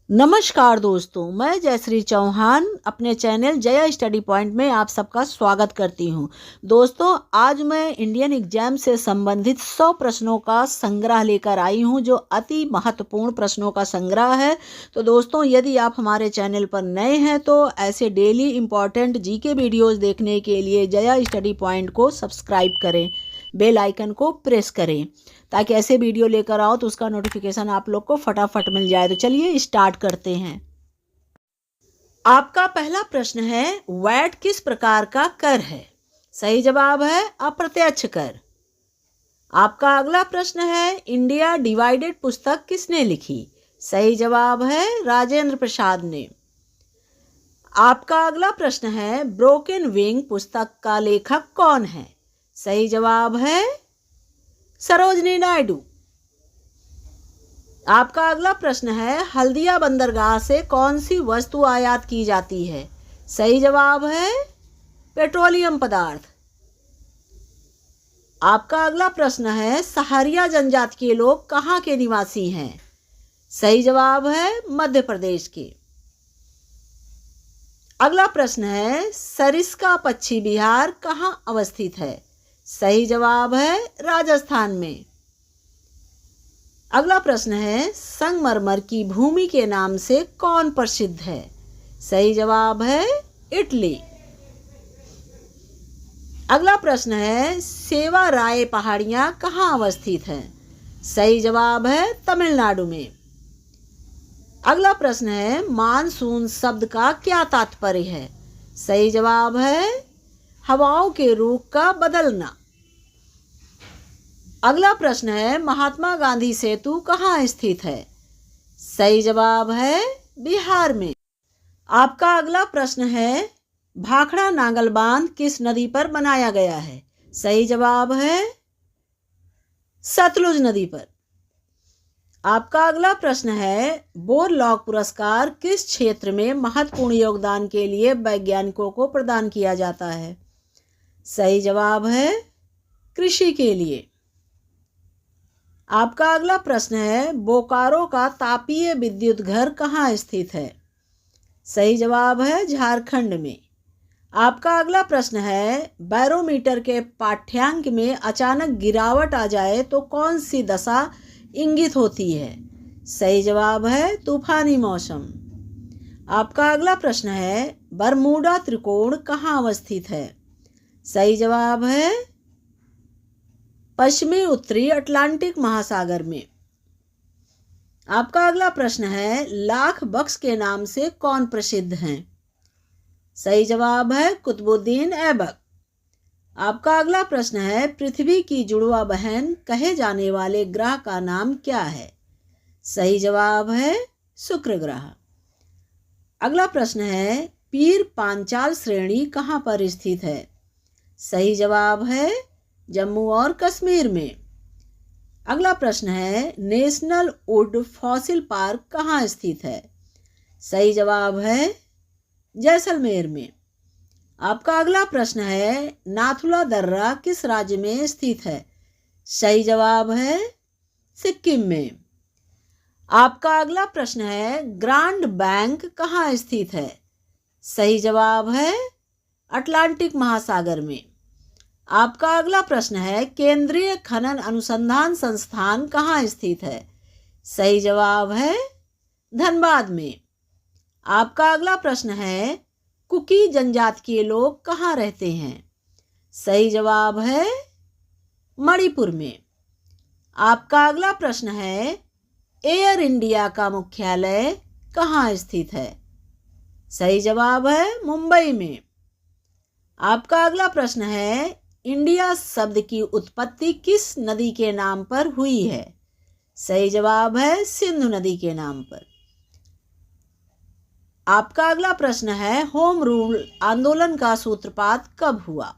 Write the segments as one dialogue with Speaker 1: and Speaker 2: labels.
Speaker 1: नमस्कार दोस्तों, मैं जयश्री चौहान अपने चैनल जया स्टडी पॉइंट में आप सबका स्वागत करती हूं। दोस्तों, आज मैं इंडियन एग्जाम से संबंधित 100 प्रश्नों का संग्रह लेकर आई हूं, जो अति महत्वपूर्ण प्रश्नों का संग्रह है। तो दोस्तों, यदि आप हमारे चैनल पर नए हैं तो ऐसे डेली इम्पॉर्टेंट जीके वीडियोज़ देखने के लिए जया स्टडी पॉइंट को सब्सक्राइब करें, बेल आइकन को प्रेस करें ताकि ऐसे वीडियो लेकर आओ तो उसका नोटिफिकेशन आप लोग को फटाफट मिल जाए। तो चलिए स्टार्ट करते हैं। आपका पहला प्रश्न है, वैट किस प्रकार का कर है? सही जवाब है अप्रत्यक्ष कर। आपका अगला प्रश्न है, इंडिया डिवाइडेड पुस्तक किसने लिखी? सही जवाब है राजेंद्र प्रसाद ने। आपका अगला प्रश्न है, ब्रोकन विंग पुस्तक का लेखक कौन है? सही जवाब है सरोजनी नायडू। आपका अगला प्रश्न है, हल्दिया बंदरगाह से कौन सी वस्तु आयात की जाती है? सही जवाब है पेट्रोलियम पदार्थ। आपका अगला प्रश्न है, सहारिया जनजाति के लोग कहाँ के निवासी हैं? सही जवाब है मध्य प्रदेश के। अगला प्रश्न है, सरिस्का पक्षी विहार कहाँ अवस्थित है? सही जवाब है राजस्थान में। अगला प्रश्न है, संगमरमर की भूमि के नाम से कौन प्रसिद्ध है? सही जवाब है इटली। अगला प्रश्न है, सेवा राय पहाड़ियां कहाँ अवस्थित हैं? सही जवाब है तमिलनाडु में। अगला प्रश्न है, मानसून शब्द का क्या तात्पर्य है? सही जवाब है हवाओं के रुख का बदलना। अगला प्रश्न है, महात्मा गांधी सेतु कहाँ स्थित है? सही जवाब है बिहार में। आपका अगला प्रश्न है, भाखड़ा नांगल बांध किस नदी पर बनाया गया है? सही जवाब है सतलुज नदी पर। आपका अगला प्रश्न है, बोरलॉग पुरस्कार किस क्षेत्र में महत्वपूर्ण योगदान के लिए वैज्ञानिकों को प्रदान किया जाता है? सही जवाब है कृषि के लिए। आपका अगला प्रश्न है, बोकारो का तापीय विद्युत घर कहाँ स्थित है? सही जवाब है झारखंड में। आपका अगला प्रश्न है, बैरोमीटर के पाठ्यांक में अचानक गिरावट आ जाए तो कौन सी दशा इंगित होती है? सही जवाब है तूफानी मौसम। आपका अगला प्रश्न है, बरमूडा त्रिकोण कहाँ अवस्थित है? सही जवाब है पश्चिमी उत्तरी अटलांटिक महासागर में। आपका अगला प्रश्न है, लाख बख्श के नाम से कौन प्रसिद्ध हैं? सही जवाब है कुतुबुद्दीन ऐबक। आपका अगला प्रश्न है, पृथ्वी की जुड़वा बहन कहे जाने वाले ग्रह का नाम क्या है? सही जवाब है शुक्र ग्रह। अगला प्रश्न है, पीर पांचाल श्रेणी कहाँ पर स्थित है? सही जवाब है जम्मू और कश्मीर में। अगला प्रश्न है, नेशनल वुड फॉसिल पार्क कहाँ स्थित है? सही जवाब है जैसलमेर में। आपका अगला प्रश्न है, नाथुला दर्रा किस राज्य में स्थित है? सही जवाब है सिक्किम में। आपका अगला प्रश्न है, ग्रांड बैंक कहाँ स्थित है? सही जवाब है अटलांटिक महासागर में। आपका अगला प्रश्न है, केंद्रीय खनन अनुसंधान संस्थान कहाँ स्थित है? सही जवाब है धनबाद में। आपका अगला प्रश्न है, कुकी जनजाति के लोग कहाँ रहते हैं? सही जवाब है मणिपुर में। आपका अगला प्रश्न है, एयर इंडिया का मुख्यालय कहाँ स्थित है? सही जवाब है मुंबई में। आपका अगला प्रश्न है, इंडिया शब्द की उत्पत्ति किस नदी के नाम पर हुई है? सही जवाब है सिंधु नदी के नाम पर। आपका अगला प्रश्न है, होम रूल आंदोलन का सूत्रपात कब हुआ?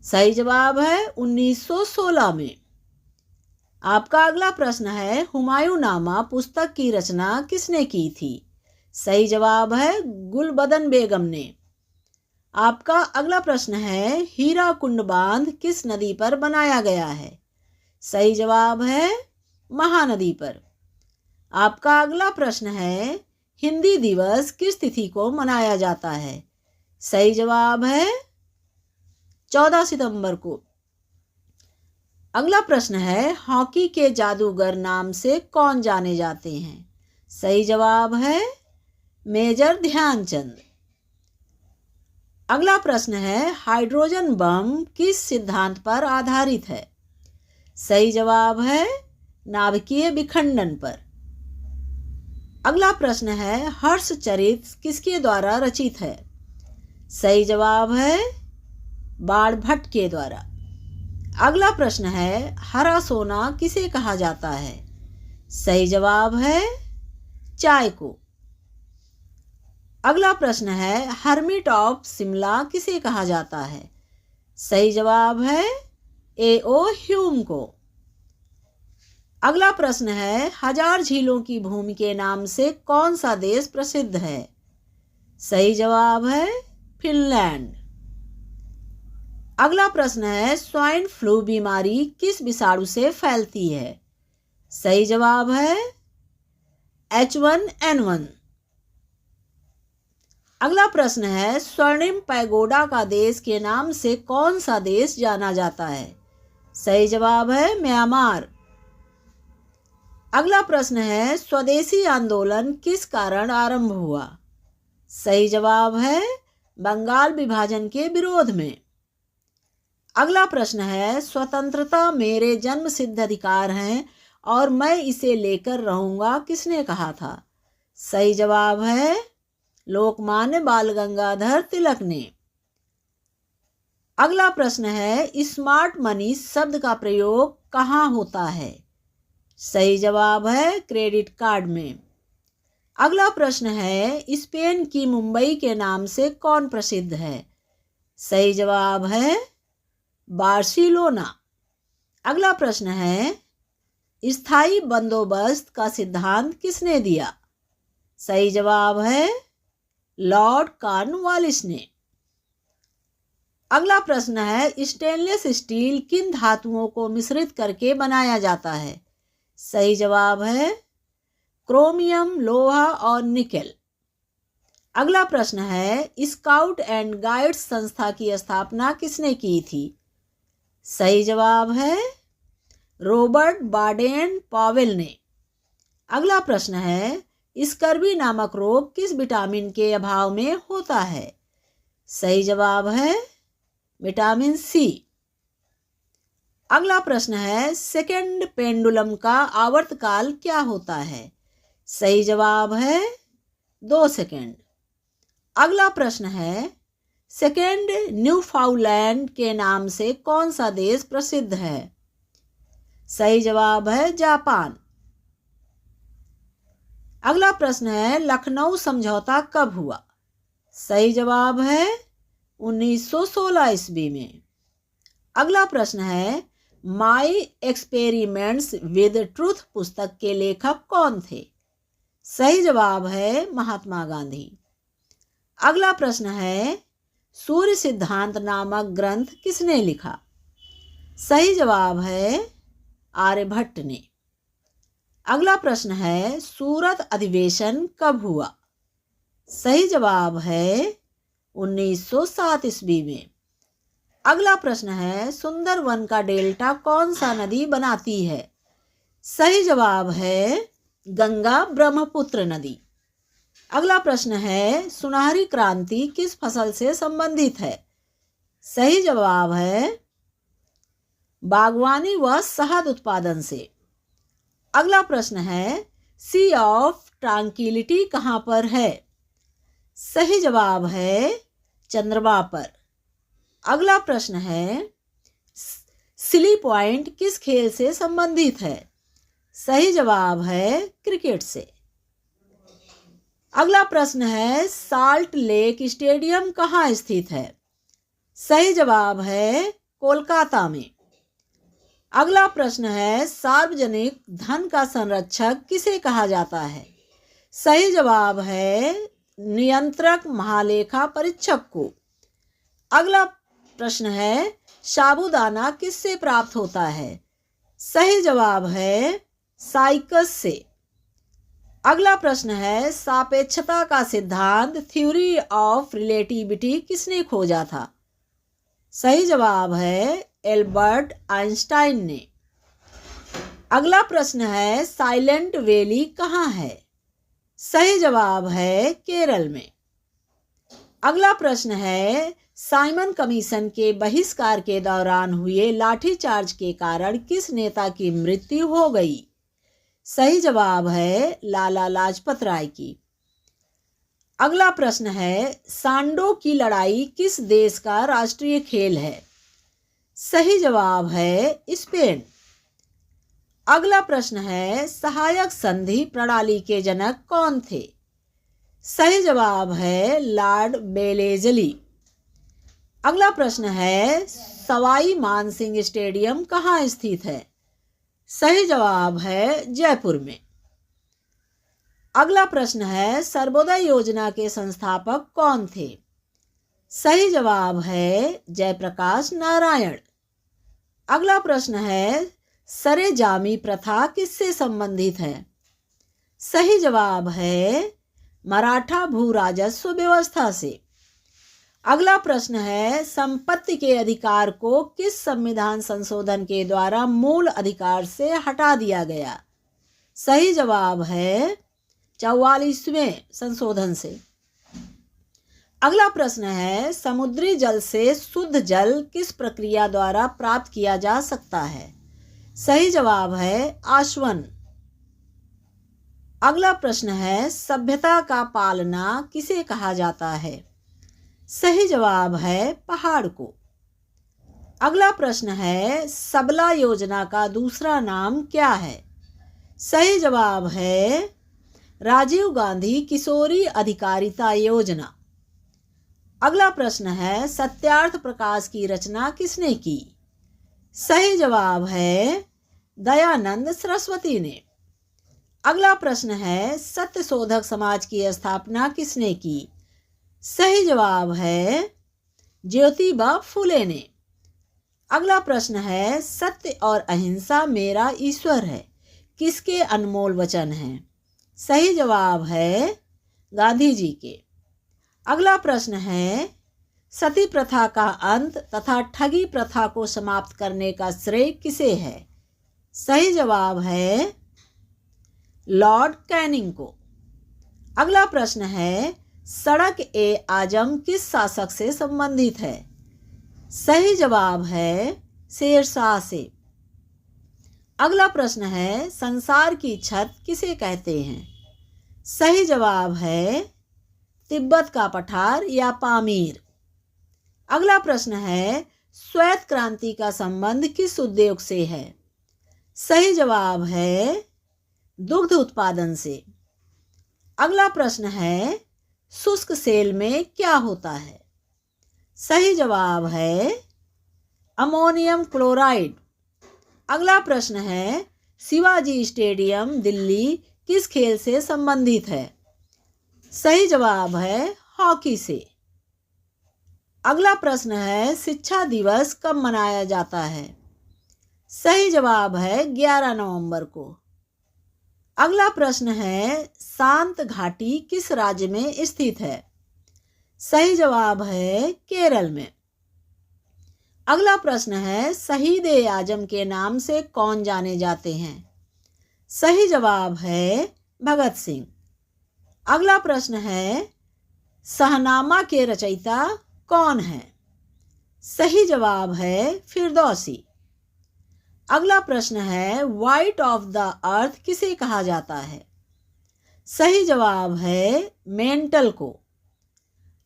Speaker 1: सही जवाब है 1916 में। आपका अगला प्रश्न है, हुमायूंनामा पुस्तक की रचना किसने की थी? सही जवाब है गुलबदन बेगम ने। आपका अगला प्रश्न है, हीराकुंड बांध किस नदी पर बनाया गया है? सही जवाब है महानदी पर। आपका अगला प्रश्न है, हिंदी दिवस किस तिथि को मनाया जाता है? सही जवाब है 14 सितंबर को। अगला प्रश्न है, हॉकी के जादूगर नाम से कौन जाने जाते हैं? सही जवाब है मेजर ध्यानचंद। अगला प्रश्न है, हाइड्रोजन बम किस सिद्धांत पर आधारित है? सही जवाब है नाभिकीय विखंडन पर। अगला प्रश्न है, हर्षचरित किसके द्वारा रचित है? सही जवाब है बाणभट्ट के द्वारा। अगला प्रश्न है, हरा सोना किसे कहा जाता है? सही जवाब है चाय को। अगला प्रश्न है, हर्मिट ऑफ शिमला किसे कहा जाता है? सही जवाब है A.O. ह्यूम को। अगला प्रश्न है, हजार झीलों की भूमि के नाम से कौन सा देश प्रसिद्ध है? सही जवाब है फिनलैंड। अगला प्रश्न है, स्वाइन फ्लू बीमारी किस विषाणु से फैलती है? सही जवाब है H1N1। अगला प्रश्न है, स्वर्णिम पैगोडा का देश के नाम से कौन सा देश जाना जाता है? सही जवाब है म्यांमार। अगला प्रश्न है, स्वदेशी आंदोलन किस कारण आरंभ हुआ? सही जवाब है बंगाल विभाजन के विरोध में। अगला प्रश्न है, स्वतंत्रता मेरे जन्मसिद्ध अधिकार हैं और मैं इसे लेकर रहूंगा किसने कहा था? सही जवाब है लोकमान्य बाल गंगाधर तिलक ने। अगला प्रश्न है, स्मार्ट मनी शब्द का प्रयोग कहाँ होता है? सही जवाब है क्रेडिट कार्ड में। अगला प्रश्न है, स्पेन की मुंबई के नाम से कौन प्रसिद्ध है? सही जवाब है बार्सिलोना। अगला प्रश्न है, स्थायी बंदोबस्त का सिद्धांत किसने दिया? सही जवाब है लॉर्ड कॉर्नवालिस ने। अगला प्रश्न है, स्टेनलेस स्टील किन धातुओं को मिश्रित करके बनाया जाता है? सही जवाब है क्रोमियम, लोहा और निकेल। अगला प्रश्न है, स्काउट एंड गाइड्स संस्था की स्थापना किसने की थी? सही जवाब है रॉबर्ट बाडेन पावेल ने। अगला प्रश्न है, स्कर्वी नामक रोग किस विटामिन के अभाव में होता है? सही जवाब है विटामिन सी। अगला प्रश्न है, सेकंड पेंडुलम का आवर्तकाल क्या होता है? सही जवाब है 2 सेकंड। अगला प्रश्न है, सेकंड न्यूफाउंडलैंड के नाम से कौन सा देश प्रसिद्ध है? सही जवाब है जापान। अगला प्रश्न है, लखनऊ समझौता कब हुआ? सही जवाब है 1916 ईस्वी में। अगला प्रश्न है, माई एक्सपेरिमेंट्स विद ट्रूथ पुस्तक के लेखक कौन थे? सही जवाब है महात्मा गांधी। अगला प्रश्न है, सूर्य सिद्धांत नामक ग्रंथ किसने लिखा? सही जवाब है आर्यभट्ट ने। अगला प्रश्न है, सूरत अधिवेशन कब हुआ? सही जवाब है 1907 ईस्वी में। अगला प्रश्न है, सुंदरवन का डेल्टा कौन सा नदी बनाती है? सही जवाब है गंगा ब्रह्मपुत्र नदी। अगला प्रश्न है, सुनहरी क्रांति किस फसल से संबंधित है? सही जवाब है बागवानी व शहद उत्पादन से। अगला प्रश्न है, सी ऑफ ट्रांक्विलिटी कहाँ पर है? सही जवाब है चंद्रमा पर। अगला प्रश्न है, सिली पॉइंट किस खेल से संबंधित है? सही जवाब है क्रिकेट से। अगला प्रश्न है, साल्ट लेक स्टेडियम कहाँ स्थित है? सही जवाब है कोलकाता में। अगला प्रश्न है, सार्वजनिक धन का संरक्षक किसे कहा जाता है? सही जवाब है नियंत्रक महालेखा परीक्षक को। अगला प्रश्न है, साबूदाना किससे प्राप्त होता है? सही जवाब है साइकस से। अगला प्रश्न है, सापेक्षता का सिद्धांत थ्योरी ऑफ रिलेटिविटी किसने खोजा था? सही जवाब है एल्बर्ट आइंस्टाइन ने। अगला प्रश्न है, साइलेंट वैली कहाँ है? सही जवाब है केरल में। अगला प्रश्न है, साइमन कमीशन के बहिष्कार के दौरान हुए लाठीचार्ज के कारण किस नेता की मृत्यु हो गई? सही जवाब है लाला लाजपत राय की। अगला प्रश्न है, सांडो की लड़ाई किस देश का राष्ट्रीय खेल है? सही जवाब है स्पेन। अगला प्रश्न है, सहायक संधि प्रणाली के जनक कौन थे? सही जवाब है लॉर्ड वेलेज़ली। अगला प्रश्न है, सवाई मानसिंह स्टेडियम कहाँ स्थित है? सही जवाब है जयपुर में। अगला प्रश्न है, सर्वोदय योजना के संस्थापक कौन थे? सही जवाब है जयप्रकाश नारायण। अगला प्रश्न है, सरे जामी प्रथा किससे संबंधित है? सही जवाब है मराठा भू राजस्व व्यवस्था से। अगला प्रश्न है, संपत्ति के अधिकार को किस संविधान संशोधन के द्वारा मूल अधिकार से हटा दिया गया? सही जवाब है 44वें संशोधन से। अगला प्रश्न है, समुद्री जल से शुद्ध जल किस प्रक्रिया द्वारा प्राप्त किया जा सकता है? सही जवाब है आशवन। अगला प्रश्न है, सभ्यता का पालना किसे कहा जाता है? सही जवाब है पहाड़ को। अगला प्रश्न है, सबला योजना का दूसरा नाम क्या है? सही जवाब है राजीव गांधी किशोरी अधिकारिता योजना। अगला प्रश्न है, सत्यार्थ प्रकाश की रचना किसने की? सही जवाब है दयानंद सरस्वती ने। अगला प्रश्न है, सत्य शोधक समाज की स्थापना किसने की? सही जवाब है ज्योतिबा फुले ने। अगला प्रश्न है, सत्य और अहिंसा मेरा ईश्वर है किसके अनमोल वचन हैं? सही जवाब है गांधी जी के। अगला प्रश्न है, सती प्रथा का अंत तथा ठगी प्रथा को समाप्त करने का श्रेय किसे है? सही जवाब है लॉर्ड कैनिंग को। अगला प्रश्न है, सड़क ए आजम किस शासक से संबंधित है? सही जवाब है शेरशाह से। अगला प्रश्न है, संसार की छत किसे कहते हैं? सही जवाब है तिब्बत का पठार या पामीर। अगला प्रश्न है, श्वेत क्रांति का संबंध किस उद्योग से है? सही जवाब है दुग्ध उत्पादन से। अगला प्रश्न है, शुष्क सेल में क्या होता है? सही जवाब है अमोनियम क्लोराइड। अगला प्रश्न है, शिवाजी स्टेडियम दिल्ली किस खेल से संबंधित है? सही जवाब है हॉकी से। अगला प्रश्न है, शिक्षा दिवस कब मनाया जाता है? सही जवाब है 11 नवंबर को। अगला प्रश्न है, शांत घाटी किस राज्य में स्थित है? सही जवाब है केरल में। अगला प्रश्न है, शहीद ए आजम के नाम से कौन जाने जाते हैं? सही जवाब है भगत सिंह। अगला प्रश्न है, शहनामा के रचयिता कौन है? सही जवाब है फिरदौसी। अगला प्रश्न है, वाइट ऑफ द अर्थ किसे कहा जाता है? सही जवाब है मेंटल को।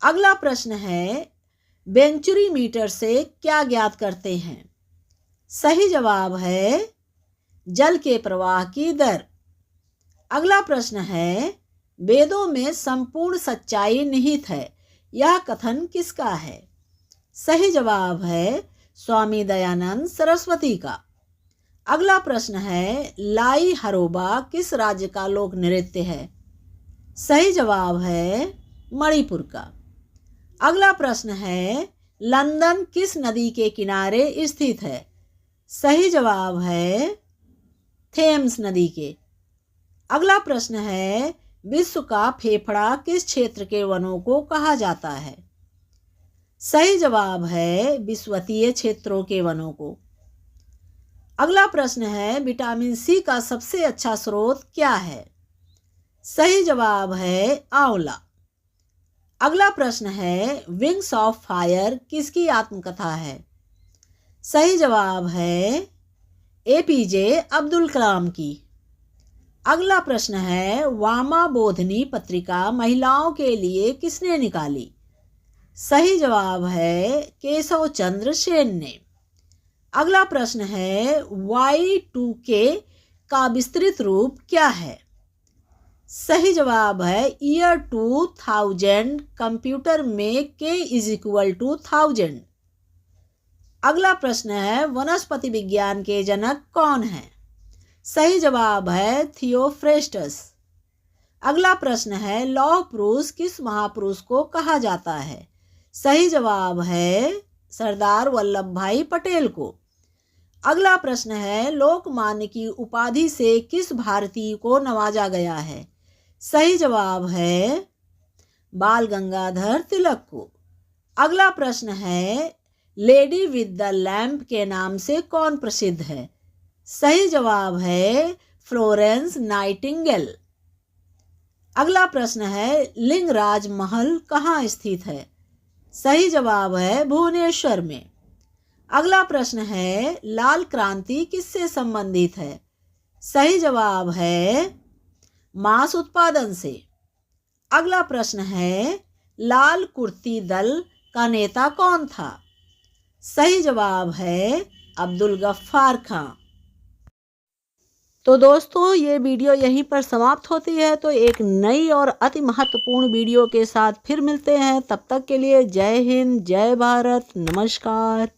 Speaker 1: अगला प्रश्न है, वेंचुरी मीटर से क्या ज्ञात करते हैं? सही जवाब है जल के प्रवाह की दर। अगला प्रश्न है, वेदों में संपूर्ण सच्चाई निहित है, यह कथन किसका है? सही जवाब है स्वामी दयानंद सरस्वती का। अगला प्रश्न है, लाई हरोबा किस राज्य का लोक नृत्य है? सही जवाब है मणिपुर का। अगला प्रश्न है, लंदन किस नदी के किनारे स्थित है? सही जवाब है थेम्स नदी के। अगला प्रश्न है, विश्व का फेफड़ा किस क्षेत्र के वनों को कहा जाता है? सही जवाब है विषुवतीय क्षेत्रों के वनों को। अगला प्रश्न है, विटामिन सी का सबसे अच्छा स्रोत क्या है? सही जवाब है आंवला। अगला प्रश्न है, विंग्स ऑफ फायर किसकी आत्मकथा है? सही जवाब है एपीजे अब्दुल कलाम की। अगला प्रश्न है, वामा बोधनी पत्रिका महिलाओं के लिए किसने निकाली? सही जवाब है केशव चंद्र सेन ने। अगला प्रश्न है, Y2K का विस्तृत रूप क्या है? सही जवाब है ईयर 2000। कंप्यूटर में K = 1000। अगला प्रश्न है, वनस्पति विज्ञान के जनक कौन है? सही जवाब है थियोफ्रेस्टस। अगला प्रश्न है, लौह पुरुष किस महापुरुष को कहा जाता है? सही जवाब है सरदार वल्लभ भाई पटेल को। अगला प्रश्न है, लोकमान्य की उपाधि से किस भारतीय को नवाजा गया है? सही जवाब है बाल गंगाधर तिलक को। अगला प्रश्न है, लेडी विद द लैम्प के नाम से कौन प्रसिद्ध है? सही जवाब है फ्लोरेंस नाइटिंगेल। अगला प्रश्न है, लिंगराज महल कहाँ स्थित है? सही जवाब है भुवनेश्वर में। अगला प्रश्न है, लाल क्रांति किससे संबंधित है? सही जवाब है मांस उत्पादन से। अगला प्रश्न है, लाल कुर्ती दल का नेता कौन था? सही जवाब है अब्दुल गफ्फार खां। तो दोस्तों, ये वीडियो यहीं पर समाप्त होती है। तो एक नई और अति महत्वपूर्ण वीडियो के साथ फिर मिलते हैं। तब तक के लिए जय हिंद, जय भारत, नमस्कार।